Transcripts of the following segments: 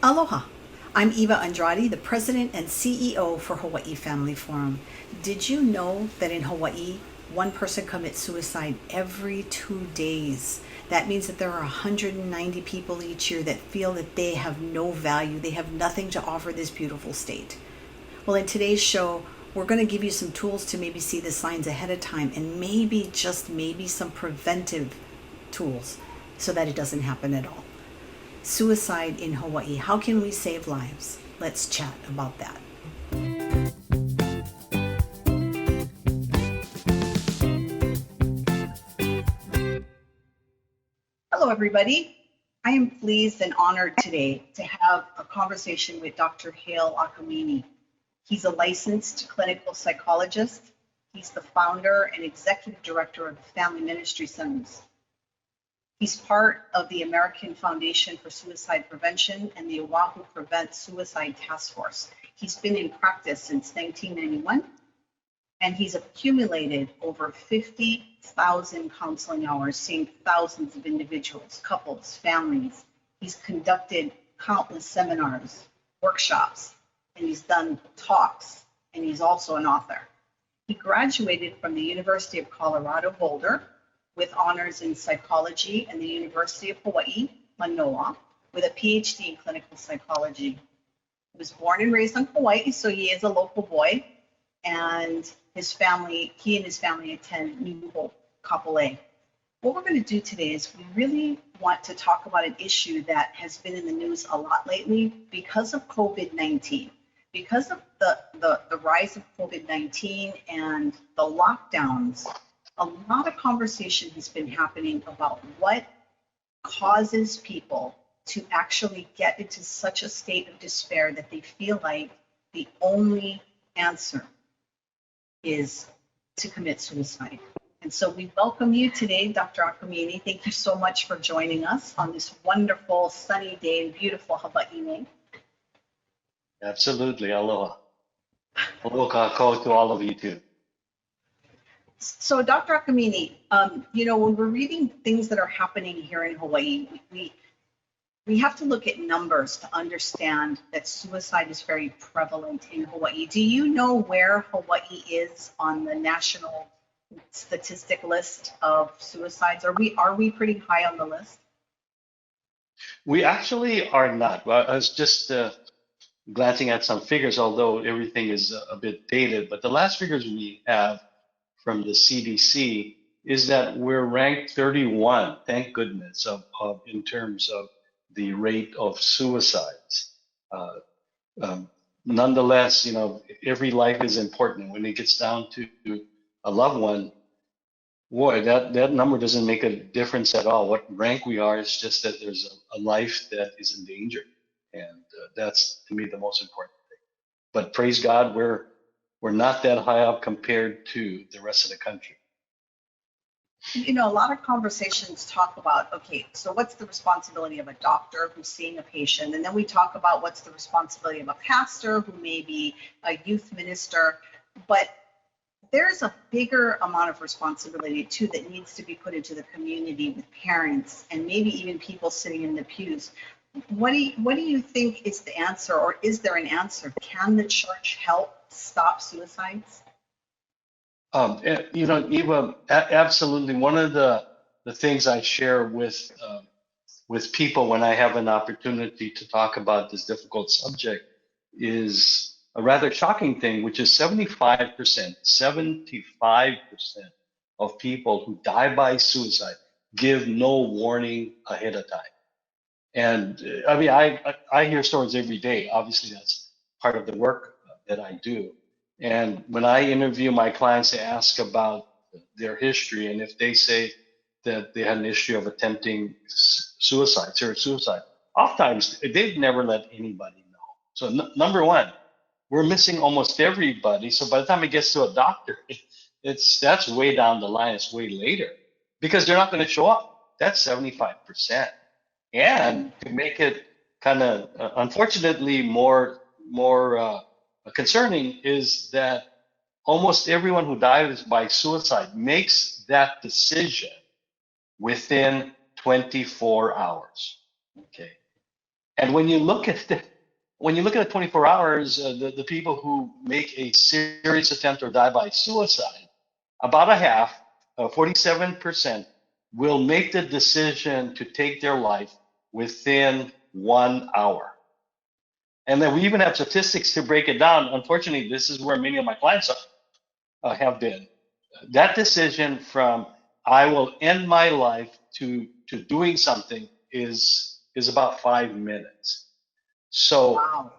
Aloha. I'm Eva Andrade, the President and CEO for Hawaii Family Forum. Did you know that in Hawaii, one person commits suicide every 2 days? That means that there are 190 people each year that feel that they have no value, they have nothing to offer this beautiful state. Well, in today's show, we're going to give you some tools to maybe see the signs ahead of time and maybe, just maybe, some preventive tools so that it doesn't happen at all. Suicide in Hawaii. How can we save lives? Let's chat about that. Hello, everybody. I am pleased and honored today to have a conversation with Dr. Hale Akamine. He's a licensed clinical psychologist. He's the founder and executive director of the Family Ministry Centers. He's part of the American Foundation for Suicide Prevention and the Oahu Prevent Suicide Task Force. He's been in practice since 1991, and he's accumulated over 50,000 counseling hours, seeing thousands of individuals, couples, families. He's conducted countless seminars, workshops, and he's done talks, and he's also an author. He graduated from the University of Colorado Boulder with honors in psychology and the University of Hawaii, Manoa, with a PhD in clinical psychology. He was born and raised on Hawaii, so he is a local boy, and he and his family attend New Hope Kapolei. What we're going to do today is we really want to talk about an issue that has been in the news a lot lately because of COVID-19. Because of the rise of COVID-19 and the lockdowns, a lot of conversation has been happening about what causes people to actually get into such a state of despair that they feel like the only answer is to commit suicide. And so we welcome you today, Dr. Akamine. Thank you so much for joining us on this wonderful sunny day in beautiful Hawaii. Absolutely. Aloha. Aloha kako to all of you too. So, Dr. Akamine, when we're reading things that are happening here in Hawaii, we have to look at numbers to understand that suicide is very prevalent in Hawaii. Do you know where Hawaii is on the national statistic list of suicides? Are we pretty high on the list? We actually are not. Well, I was just glancing at some figures, although everything is a bit dated, but the last figures we have from the CDC is that we're ranked 31, thank goodness, in terms of the rate of suicides. Nonetheless, every life is important. When it gets down to a loved one, boy, that number doesn't make a difference at all. What rank we are is just that there's a life that is in danger, and that's to me the most important thing. But praise God, we're not that high up compared to the rest of the country. A lot of conversations talk about, okay, so what's the responsibility of a doctor who's seeing a patient? And then we talk about what's the responsibility of a pastor who may be a youth minister. But there's a bigger amount of responsibility too that needs to be put into the community with parents and maybe even people sitting in the pews. What do you think is the answer, or is there an answer? Can the church help stop suicides? Eva, absolutely. One of the things I share with people when I have an opportunity to talk about this difficult subject is a rather shocking thing, which is 75% of people who die by suicide give no warning ahead of time. And I mean, I hear stories every day. Obviously, that's part of the work that I do. And when I interview my clients, they ask about their history. And if they say that they had an history of attempting suicide, serious suicide, oftentimes they've never let anybody know. So number one, we're missing almost everybody. So by the time it gets to a doctor, that's way down the line. It's way later because they're not going to show up. That's 75%. And to make it kind of unfortunately more concerning is that almost everyone who dies by suicide makes that decision within 24 hours. Okay. And when you look at the 24 hours, the people who make a serious attempt or die by suicide, about a half, 47%, will make the decision to take their life within 1 hour. And then we even have statistics to break it down. Unfortunately, this is where many of my clients have been. That decision from I will end my life to doing something is about 5 minutes. So Wow.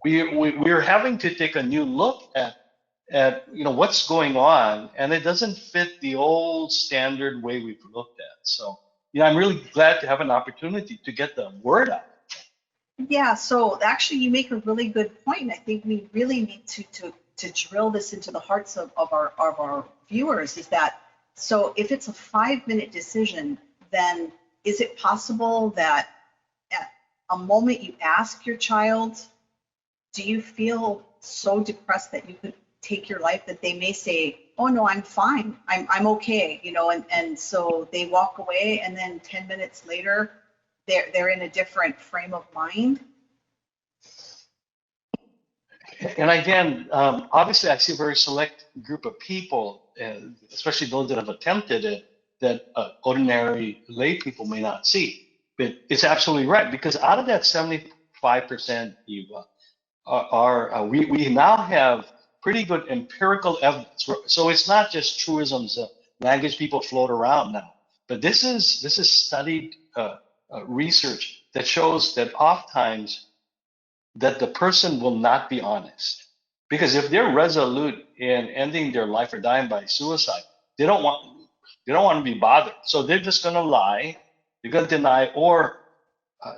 we're having to take a new look at what's going on, and it doesn't fit the old standard way we've looked at. So I'm really glad to have an opportunity to get the word out. Yeah, so actually you make a really good point. And I think we really need to drill this into the hearts of our viewers is that, so if it's a 5-minute decision, then is it possible that at a moment you ask your child, do you feel so depressed that you could take your life, that they may say, oh no, I'm fine, I'm okay, and so they walk away, and then 10 minutes later they're in a different frame of mind? And again, obviously, I see a very select group of people, especially those that have attempted it, that ordinary lay people may not see. But it's absolutely right, because out of that 75%, Eva, we now have pretty good empirical evidence. So it's not just truisms, language people float around now, but this is studied research that shows that oftentimes that the person will not be honest, because if they're resolute in ending their life or dying by suicide, they don't want to be bothered, so they're just going to lie, they're going to deny, or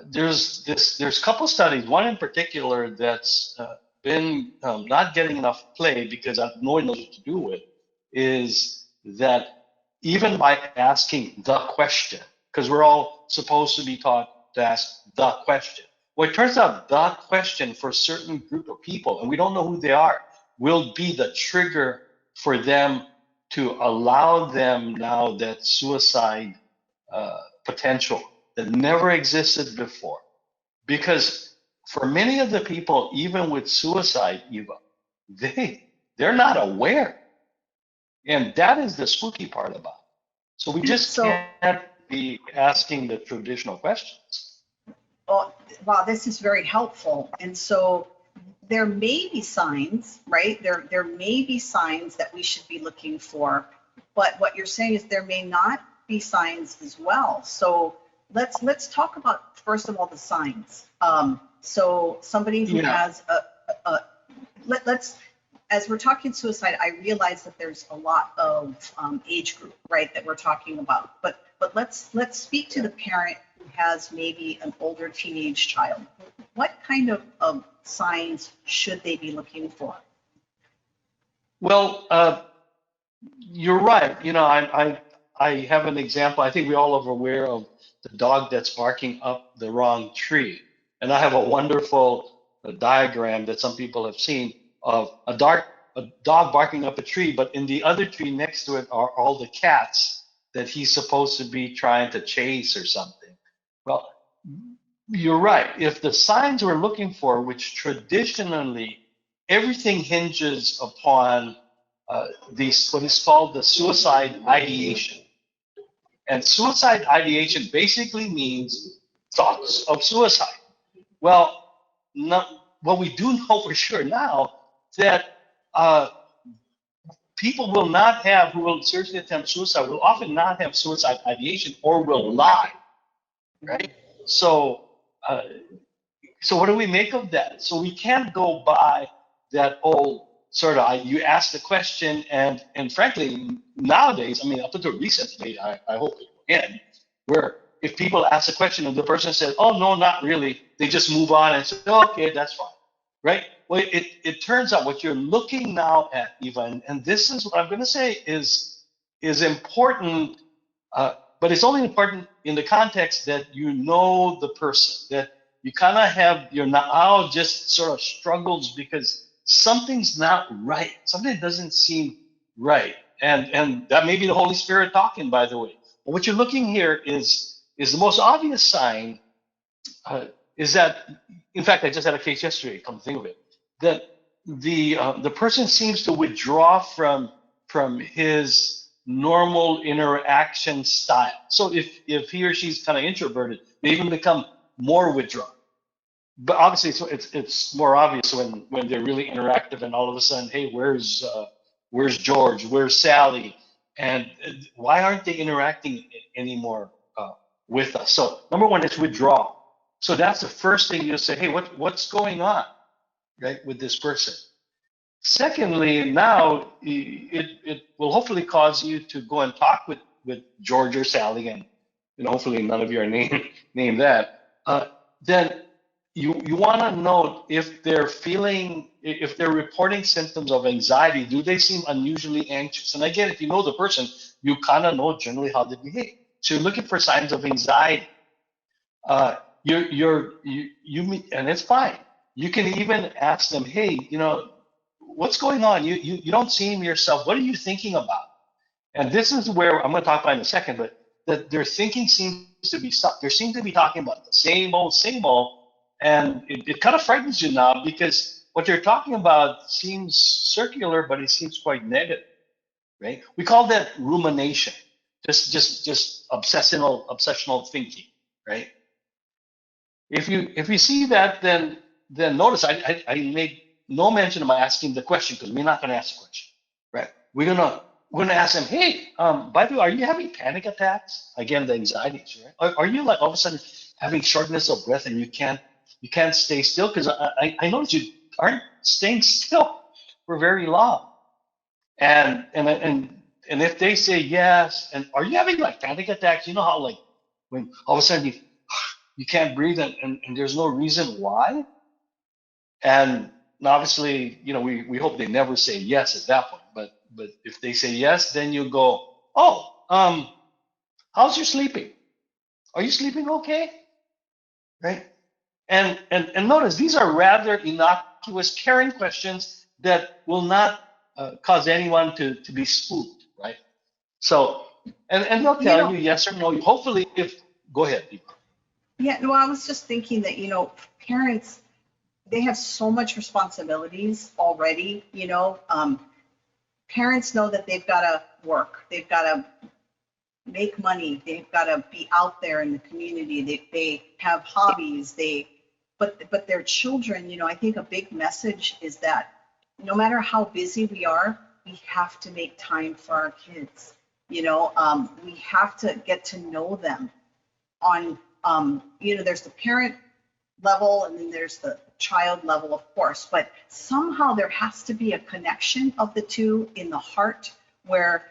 there's a couple studies, one in particular that's been not getting enough play because no one knows what to do with, is that even by asking the question, because we're all supposed to be taught to ask the question. Well, it turns out the question for a certain group of people, and we don't know who they are, will be the trigger for them to allow them now that suicide potential that never existed before. Because for many of the people, even with suicide, Eva, they're not aware. And that is the spooky part about it. So we just can't be asking the traditional questions. Oh, wow, this is very helpful. And so there may be signs, right? There may be signs that we should be looking for, but what you're saying is there may not be signs as well. So let's talk about, first of all, the signs. So somebody who has let's, as we're talking suicide, I realize that there's a lot of age group, right, that we're talking about. But let's speak to the parent who has maybe an older teenage child. What kind of signs should they be looking for? Well, you're right. I have an example. I think we all are aware of the dog that's barking up the wrong tree. And I have a wonderful diagram that some people have seen of a dog barking up a tree, but in the other tree next to it are all the cats that he's supposed to be trying to chase or something. Well, you're right. If the signs we're looking for, which traditionally everything hinges upon what is called the suicide ideation. And suicide ideation basically means thoughts of suicide. Well, what we do know for sure now that people will not have, who will seriously attempt suicide, will often not have suicide ideation or will lie, right? So what do we make of that? So we can't go by that old sort of, you ask the question, and frankly, nowadays, I mean, up until recently, I hope it will end, where if people ask a question and the person says, oh, no, not really, they just move on and say, oh, okay, that's fine, right? Well, it turns out what you're looking now at, Eva, and this is what I'm going to say is important, but it's only important in the context that you know the person, that you kind of have your now just sort of struggles because something's not right. Something doesn't seem right. And that may be the Holy Spirit talking, by the way. But what you're looking here is the most obvious sign is that, in fact, I just had a case yesterday, come to think of it, that the person seems to withdraw from his normal interaction style. So if he or she's kind of introverted, they even become more withdrawn. But obviously, it's more obvious when they're really interactive, and all of a sudden, hey, where's George? Where's Sally? And why aren't they interacting anymore with us? So number one is withdrawal. So that's the first thing you say, hey, what's going on, right, with this person? Secondly, now it will hopefully cause you to go and talk with George or Sally, and hopefully none of you are name that. Then you want to know if if they're reporting symptoms of anxiety. Do they seem unusually anxious? And again, if you know the person, you kind of know generally how they behave. So you're looking for signs of anxiety. And it's fine. You can even ask them, hey, what's going on? You don't seem yourself. What are you thinking about? And this is where I'm going to talk about in a second, but that their thinking seems to be stuck. They seem to be talking about the same old, and it kind of frightens you now because what they're talking about seems circular, but it seems quite negative, right? We call that rumination, just obsessional thinking, right? If you see that, then notice I made no mention of asking the question, because we're not going to ask the question, right? We're gonna ask them, hey, by the way, are you having panic attacks? Again, the anxieties, right? Are you like all of a sudden having shortness of breath and you can't stay still? Because I noticed you aren't staying still for very long. And if they say yes, and are you having like panic attacks? You know how like when all of a sudden you can't breathe and there's no reason why? And obviously, we hope they never say yes at that point. But if they say yes, then you go, oh, how's your sleeping? Are you sleeping okay? Right? And notice these are rather innocuous, caring questions that will not cause anyone to be spooked, right? So, and they'll tell you yes or no. Hopefully, go ahead, Eva. Yeah, no, I was just thinking that, parents, they have so much responsibilities already, parents know that they've got to work, they've got to make money, they've got to be out there in the community, they have hobbies, but their children, I think a big message is that no matter how busy we are, we have to make time for our kids. We have to get to know them on, there's the parent level and then there's the child level, of course, but somehow there has to be a connection of the two in the heart where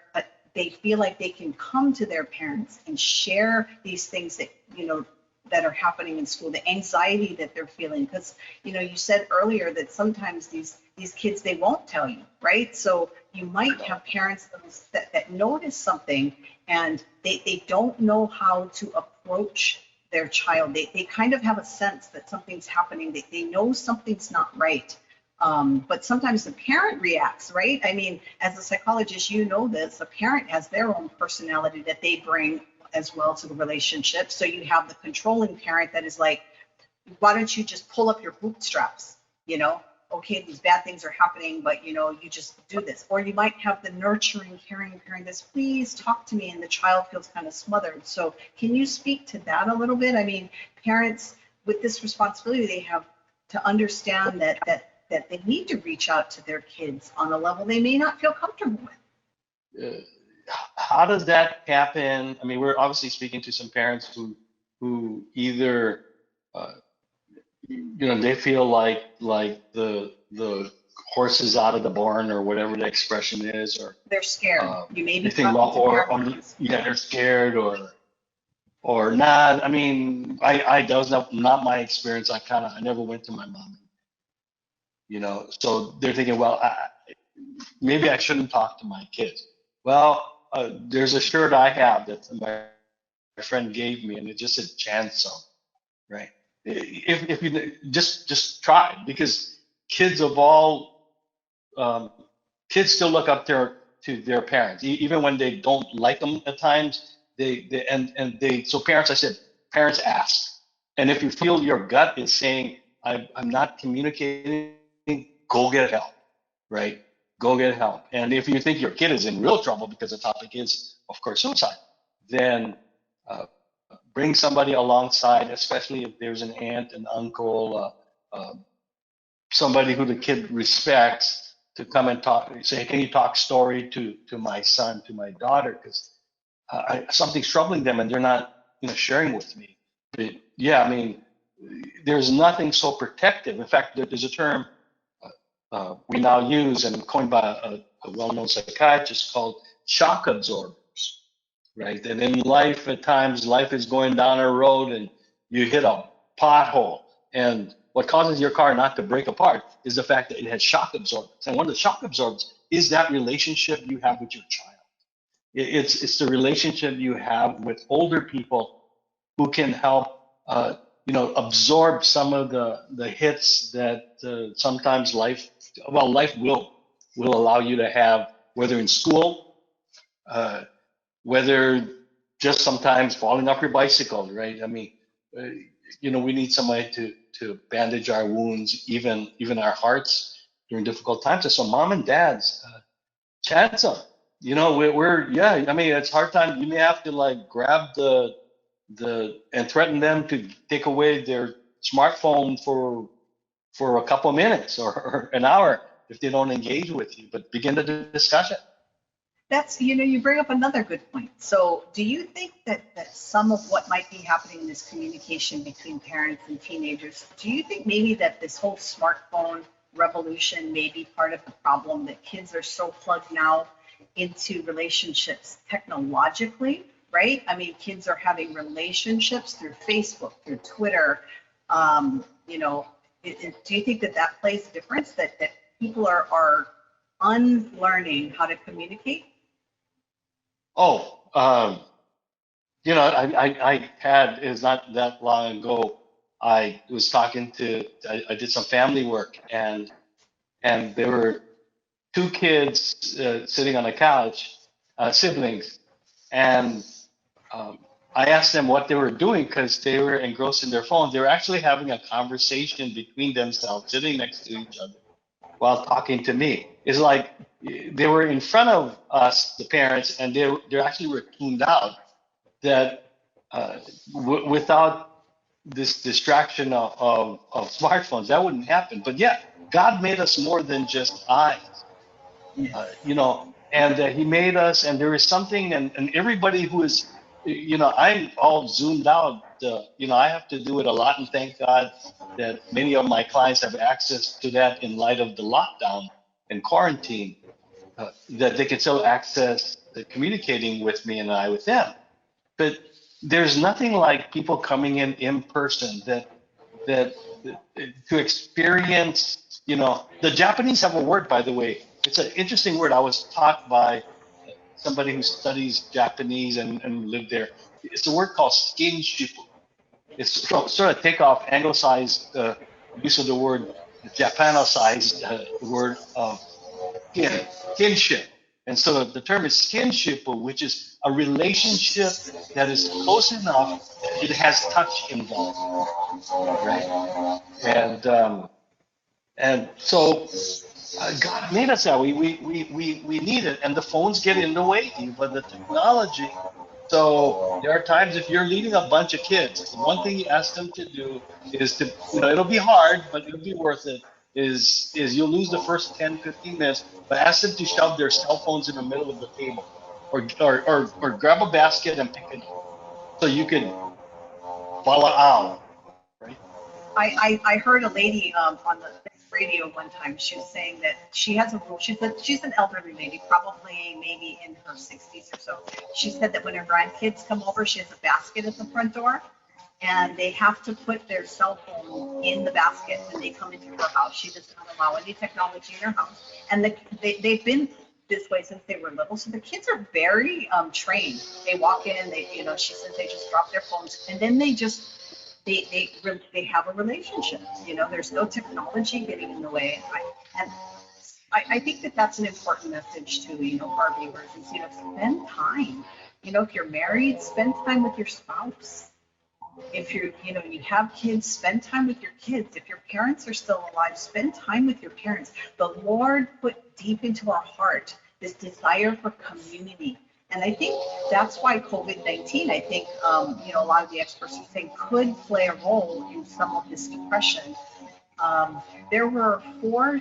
they feel like they can come to their parents and share these things that, that are happening in school, the anxiety that they're feeling. Because, you said earlier that sometimes these kids, they won't tell you, right? So you might have parents that notice something and they don't know how to approach their child. They kind of have a sense that something's happening. They know something's not right. But sometimes the parent reacts, right? I mean, as a psychologist, this, a parent has their own personality that they bring as well to the relationship. So you have the controlling parent that is like, why don't you just pull up your bootstraps? Okay, these bad things are happening, but you just do this. Or you might have the nurturing, caring parent that's, please talk to me, and the child feels kind of smothered. So can you speak to that a little bit? I mean, parents with this responsibility, they have to understand that they need to reach out to their kids on a level they may not feel comfortable with. How does that happen? I mean, we're obviously speaking to some parents who either they feel like the horse is out of the barn, or whatever the expression is, or they're scared. You may be they're scared, or not. I mean, that was not my experience. I never went to my mom. So they're thinking, well, maybe I shouldn't talk to my kids. Well, there's a shirt I have that my friend gave me, and it just said "chance zone," right? If you just try, because kids still look up to their parents, even when they don't like them at times. So parents, I said, parents ask, And if you feel your gut is saying, I'm not communicating, go get help, right? Go get help. And if you think your kid is in real trouble because the topic is, of course, suicide, then bring somebody alongside, especially if there's an aunt, an uncle, somebody who the kid respects, to come and talk. Say, hey, can you talk story to my son, to my daughter, because something's troubling them and they're not, sharing with me. But yeah, I mean, there's nothing so protective. In fact, there's a term we now use and coined by a well-known psychiatrist called shock absorbers, right? And in life, at times, life is going down a road and you hit a pothole. And what causes your car not to break apart is the fact that it has shock absorbers. And one of the shock absorbers is that relationship you have with your child. It's the relationship you have with older people who can help, absorb some of the hits that sometimes life will allow you to have, whether in school, whether just sometimes falling off your bicycle, right? I mean, we need somebody to bandage our wounds, even our hearts during difficult times. And so mom and dads, chance them. I mean, it's hard time. You may have to grab and threaten them to take away their smartphone for a couple of minutes or an hour if they don't engage with you, but begin the discussion. That's, you bring up another good point. So do you think that some of what might be happening in this communication between parents and teenagers, do you think maybe that this whole smartphone revolution may be part of the problem, that kids are so plugged now into relationships technologically, right? I mean, kids are having relationships through Facebook, through Twitter. Do you think that plays a difference, that people are unlearning how to communicate? Oh, I had, it's not that long ago, I was talking I did some family work, and there were two kids sitting on a couch, siblings, and I asked them what they were doing because they were engrossed in their phones. They were actually having a conversation between themselves, sitting next to each other while talking to me. It's like they were in front of us, the parents, and they actually were tuned out. That without this distraction of smartphones, that wouldn't happen. But yeah, God made us more than just eyes, and He made us, and there is something, and everybody who is, I'm all zoomed out. I have to do it a lot, and thank God that many of my clients have access to that in light of the lockdown and quarantine, that they can still access communicating with me and I with them. But there's nothing like people coming in person that to experience. The Japanese have a word, by the way. It's an interesting word. I was taught by somebody who studies Japanese and lived there. It's a word called skinshipu. It's sort of take off anglicized use of the word, Japanicized word of kinship. And so the term is skinshipu, which is a relationship that is close enough that it has touch involved, right? And so God made us that. We need it, and the phones get in the way, but the technology. So there are times if you're leading a bunch of kids, the one thing you ask them to do is to, it'll be hard, but it'll be worth it, is you'll lose the first 10, 15 minutes, but ask them to shove their cell phones in the middle of the table, or grab a basket and pick it up, so you can follow out, right? I heard a lady on the radio one time. She was saying that she has a rule. She's an elderly lady, probably maybe in her 60s or so. She said that when her grandkids come over, she has a basket at the front door, and they have to put their cell phone in the basket when they come into her house. She does not allow any technology in her house, and they've been this way since they were little. So the kids are very trained. They walk in, she says they just drop their phones, and then they have a relationship. There's no technology getting in the way. I think that's an important message to for our viewers is spend time. If you're married, spend time with your spouse. If you're, you have kids, spend time with your kids. If your parents are still alive, spend time with your parents. The Lord put deep into our heart this desire for community. And I think that's why COVID-19, I think, a lot of the experts are saying could play a role in some of this depression. There were four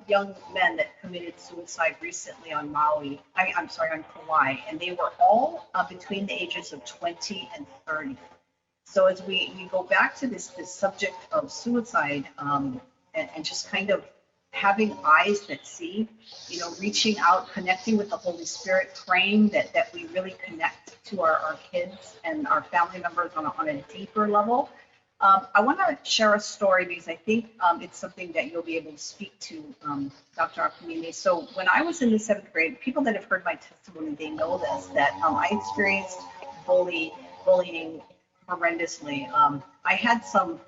young men that committed suicide recently on Maui. I'm sorry, on Kauai, and they were all between the ages of 20 and 30. So as we go back to this subject of suicide, and just kind of having eyes that see, reaching out, connecting with the Holy Spirit, praying that we really connect to our kids and our family members on a deeper level. I want to share a story because I think it's something that you'll be able to speak to, Dr. Akamine. So when I was in the 7th grade, people that have heard my testimony, they know this, that I experienced bullying horrendously. I had some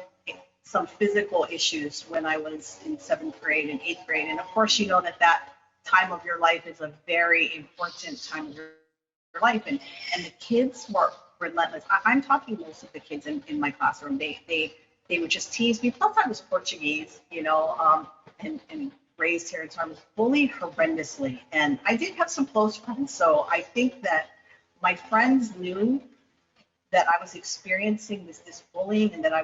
physical issues when I was in 7th grade and 8th grade. And of course, you know that time of your life is a very important time of your life. And the kids were relentless. I'm talking most of the kids in my classroom. They would just tease me. Plus, I was Portuguese, and raised here, and so I was bullied horrendously. And I did have some close friends, so I think that my friends knew that I was experiencing this bullying, and that I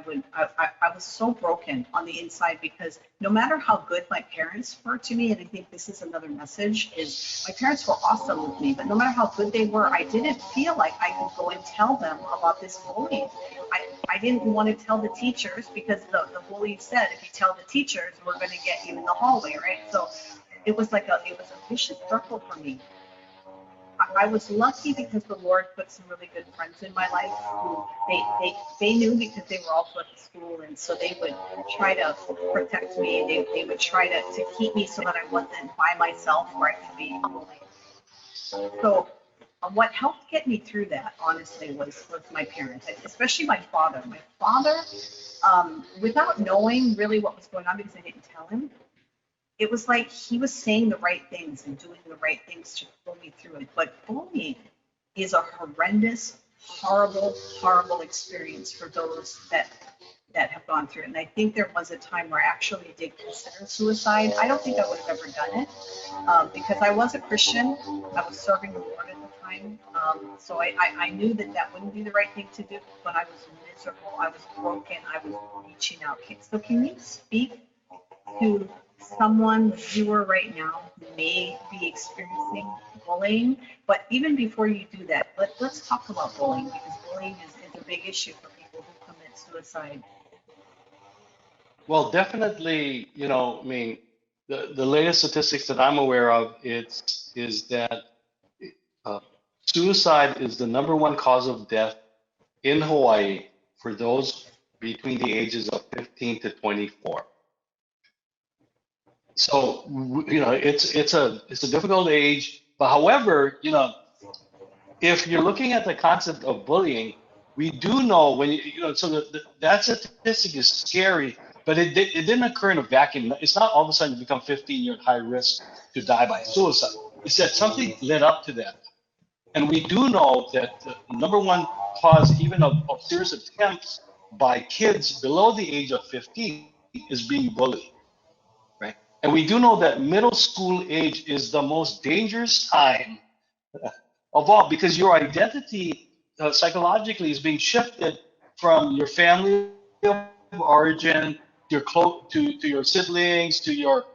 was so broken on the inside, because no matter how good my parents were to me, and I think this is another message, is my parents were awesome with me, but no matter how good they were, I didn't feel like I could go and tell them about this bullying. I didn't want to tell the teachers, because the bully said, if you tell the teachers, we're going to get you in the hallway, right? So it was a vicious circle for me. I was lucky because the Lord put some really good friends in my life who they knew, because they were also at the school, and so they would try to protect me. They would try to keep me so that I wasn't by myself where I could be bullied. So what helped get me through that, honestly, was my parents, especially my father. My father, without knowing really what was going on, because I didn't tell him, it was like he was saying the right things and doing the right things to pull me through it. But bullying is a horrendous, horrible, horrible experience for those that have gone through it. And I think there was a time where I actually did consider suicide. I don't think I would have ever done it, because I was a Christian. I was serving the Lord at the time. So I knew that wouldn't be the right thing to do, but I was miserable. I was broken. I was reaching out. So can you speak to someone, viewer right now, who may be experiencing bullying? But even before you do that, let's talk about bullying, because bullying is a big issue for people who commit suicide. Well, definitely, the latest statistics that I'm aware of is that uh, suicide is the #1 cause of death in Hawaii for those between the ages of 15 to 24. So, it's a difficult age, but however, if you're looking at the concept of bullying, we do know so that statistic is scary, but it didn't occur in a vacuum. It's not all of a sudden you become 15, you're at high risk to die by suicide. It's that something led up to that. And we do know that the #1 cause even of serious attempts by kids below the age of 15 is being bullied, right? And we do know that middle school age is the most dangerous time of all, because your identity psychologically is being shifted from your family of origin, to your siblings, to your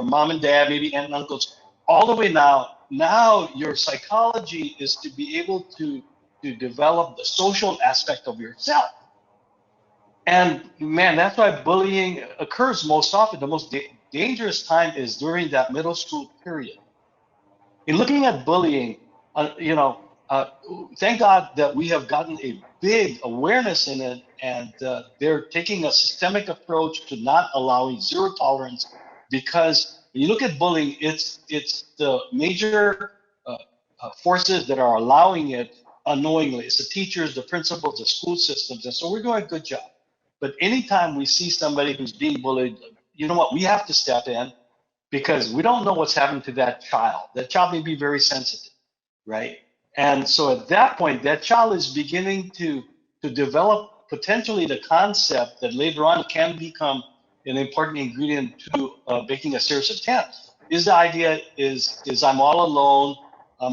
mom and dad, maybe aunt and uncles, all the way now. Now your psychology is to be able to develop the social aspect of yourself. And man, that's why bullying occurs most often. The most dangerous time is during that middle school period. In looking at bullying, thank God that we have gotten a big awareness in it, and they're taking a systemic approach to not allowing zero tolerance, because when you look at bullying, it's the major forces that are allowing it unknowingly. It's the teachers, the principals, the school systems, and so we're doing a good job. But anytime we see somebody who's being bullied, you know what, we have to step in, because we don't know what's happening to that child. That child may be very sensitive, right? And so at that point, that child is beginning to develop potentially the concept that later on can become an important ingredient to making a serious attempt is the idea is I'm all alone.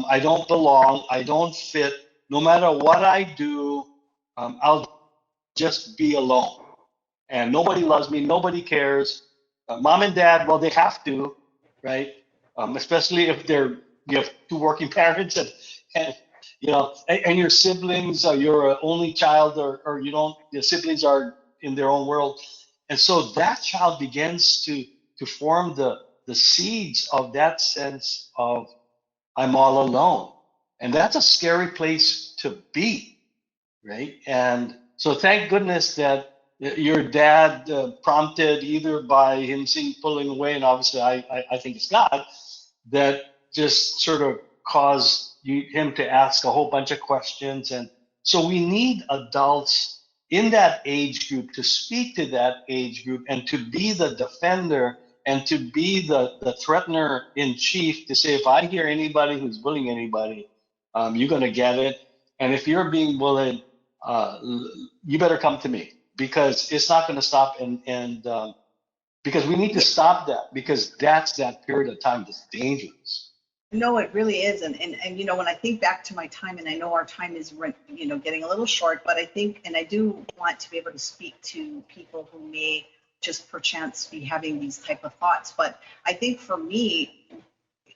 I don't belong. I don't fit. No matter what I do, I'll just be alone. And nobody loves me. Nobody cares. Mom and dad, well, they have to, right? Especially if you have two working parents and and your siblings, you're an only child, or you don't, your siblings are in their own world. And so that child begins to form the seeds of that sense of I'm all alone. And that's a scary place to be, right? And so thank goodness that your dad prompted either by him seeing pulling away, and obviously I think it's God, that just sort of caused him to ask a whole bunch of questions. And so we need adults in that age group to speak to that age group and to be the defender and to be the threatener in chief, to say, if I hear anybody who's bullying anybody, you're going to get it. And if you're being bullied, you better come to me, because it's not going to stop. And because we need to stop that, because that's that period of time that's dangerous. No, it really is. And when I think back to my time, and I know our time is, getting a little short, but I think, and I do want to be able to speak to people who may just perchance be having these type of thoughts. But I think for me,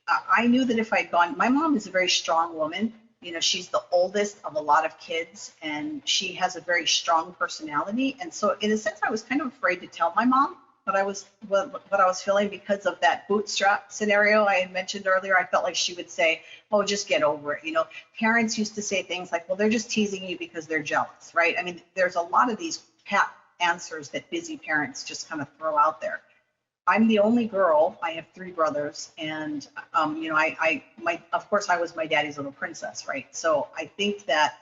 I knew that if I'd gone, my mom is a very strong woman. She's the oldest of a lot of kids, and she has a very strong personality. And so in a sense, I was kind of afraid to tell my mom what I was feeling, because of that bootstrap scenario I had mentioned earlier. I felt like she would say, oh, just get over it. Parents used to say things like, well, they're just teasing you because they're jealous, right? I mean, there's a lot of these pat answers that busy parents just kind of throw out there. I'm the only girl. I have three brothers, and of course, I was my daddy's little princess, right? So I think that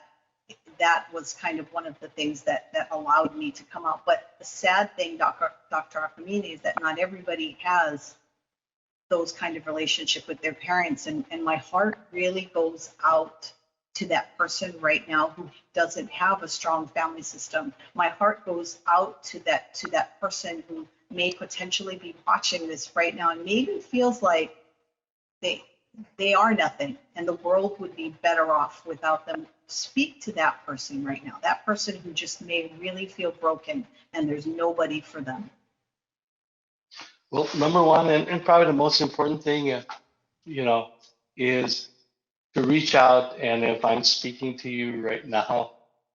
was kind of one of the things that allowed me to come out. But the sad thing, Dr. Akamine, is that not everybody has those kind of relationship with their parents, and my heart really goes out to that person right now who doesn't have a strong family system. My heart goes out to that person who may potentially be watching this right now and maybe feels like they are nothing and the world would be better off without them. Speak to that person right now, that person who just may really feel broken and there's nobody for them. Well, number one, and probably the most important thing, is to reach out. And if I'm speaking to you right now,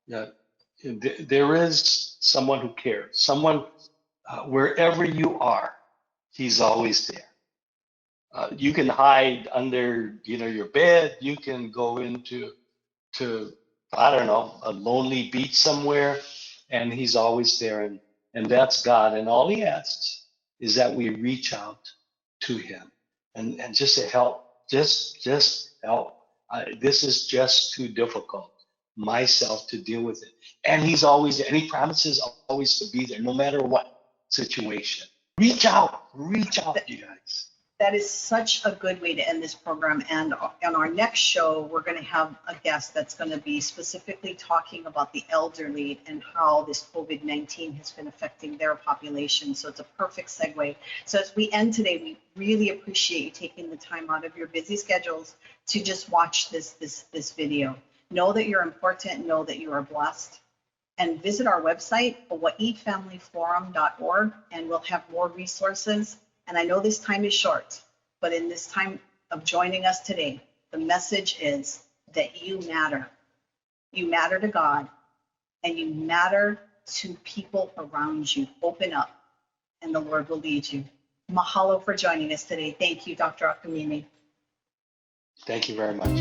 there is someone who cares, someone wherever you are, he's always there. You can hide under, your bed. You can go into, I don't know, a lonely beach somewhere, and he's always there. And that's God. And all he asks is that we reach out to him and just say, help, just help. This is just too difficult myself to deal with it. And he's always there, and he promises always to be there, no matter what situation. Reach out, you guys. That is such a good way to end this program. And on our next show, we're going to have a guest that's going to be specifically talking about the elderly and how this COVID-19 has been affecting their population. So it's a perfect segue. So as we end today, we really appreciate you taking the time out of your busy schedules to just watch this video. Know that you're important, know that you are blessed. And visit our website, hawaiifamilyforum.org, and we'll have more resources. And I know this time is short, but in this time of joining us today, the message is that you matter. You matter to God, and you matter to people around you. Open up, and the Lord will lead you. Mahalo for joining us today. Thank you, Dr. Akamine. Thank you very much.